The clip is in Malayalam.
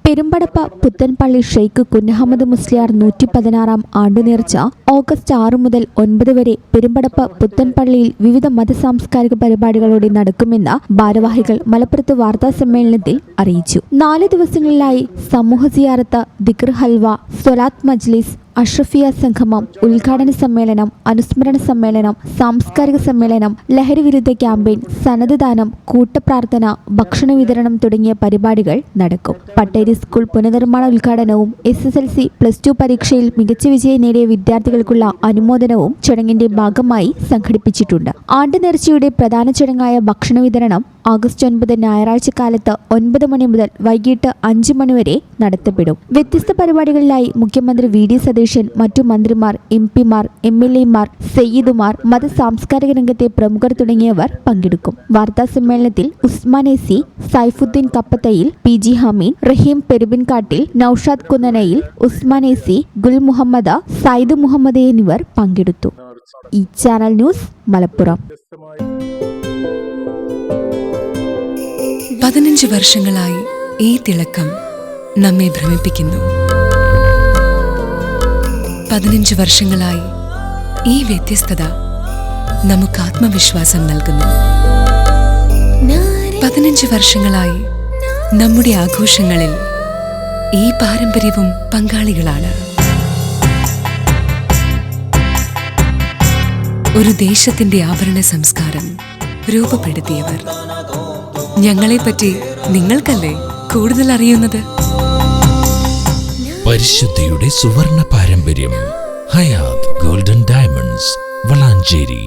പെരുമ്പടപ്പ പുത്തൻപള്ളി ഷെയ്ഖ് കുഞ്ഞഹമ്മദ് മുസ്ലിയാർ 116-ാം ആണ്ടുനേർച്ച ഓഗസ്റ്റ് 6 മുതൽ 9 വരെ പെരുമ്പടപ്പ പുത്തൻപള്ളിയിൽ വിവിധ മതസാംസ്കാരിക പരിപാടികളോടെ നടക്കുമെന്ന് ഭാരവാഹികൾ മലപ്പുറത്ത് വാർത്താസമ്മേളനത്തിൽ അറിയിച്ചു. 4 ദിവസങ്ങളിലായി സമൂഹ സിയാറത്ത്, ദിക്ർ ഹൽവ, സ്വലാത്ത് മജ്ലിസ്, അഷ്റഫിയ സംഗമം, ഉദ്ഘാടന സമ്മേളനം, അനുസ്മരണ സമ്മേളനം, സാംസ്കാരിക സമ്മേളനം, ലഹരി വിരുദ്ധ ക്യാമ്പയിൻ, സനത് ദാനം, കൂട്ടപ്രാർത്ഥന, ഭക്ഷണ വിതരണം തുടങ്ങിയ പരിപാടികൾ നടക്കും. പട്ടേരി സ്കൂൾ പുനർനിർമ്മാണ ഉദ്ഘാടനവും SSLC+2 പരീക്ഷയിൽ മികച്ച വിജയം നേടിയ വിദ്യാർത്ഥികൾക്കുള്ള അനുമോദനവും ചടങ്ങിന്റെ ഭാഗമായി സംഘടിപ്പിച്ചിട്ടുണ്ട്. ആണ്ടുനേർച്ചയുടെ പ്രധാന ചടങ്ങായ ഭക്ഷണ വിതരണം ഓഗസ്റ്റ് 9 ഞായറാഴ്ച കാലത്ത് 9 മണി മുതൽ വൈകിട്ട് 5 മണി വരെ നടത്തപ്പെടും. വ്യത്യസ്ത പരിപാടികളിലായി മുഖ്യമന്ത്രി VD സതീശൻ, മറ്റു മന്ത്രിമാർ, MP-മാർ, MLA-മാർ, സയ്യിദുമാർ, മത സാംസ്കാരിക രംഗത്തെ പ്രമുഖർ തുടങ്ങിയവർ പങ്കെടുക്കും. വാർത്താ സമ്മേളനത്തിൽ ഉസ്മാൻ AC, സൈഫുദ്ദീൻ കപ്പത്തയിൽ, PG ഹമീൻ, റഹീം പെരുബിൻകാട്ടിൽ, നൌഷാദ് കുന്നനയിൽ, ഉസ്മാൻ AC, ഗുൽ മുഹമ്മദ്, സയ്യിദ് മുഹമ്മദ് എന്നിവർ പങ്കെടുത്തു. ഈ ചാനൽ ന്യൂസ്, മലപ്പുറം. 15 വർഷങ്ങളായി ഈ തിളക്കം നമ്മെ ഭ്രമിപ്പിക്കുന്നു. 15 വർഷങ്ങളായി ഈ വ്യത്യസ്തത നമുക്ക് ആത്മവിശ്വാസം നൽകുന്നു. 15 വർഷങ്ങളായി നമ്മുടെ ആഘോഷങ്ങളിൽ ഈ പാരമ്പര്യവും പങ്കാളികളാണ്. ഒരു ദേശത്തിന്റെ ആഭരണ സംസ്കാരം രൂപപ്പെടുത്തിയവർ. ഞങ്ങളെപ്പറ്റി നിങ്ങൾക്കല്ലേ കൂടുതൽ അറിയുന്നത്? പരിശുദ്ധിയുടെ സുവർണ പാരമ്പര്യം. Hayath golden diamonds, Valanchery.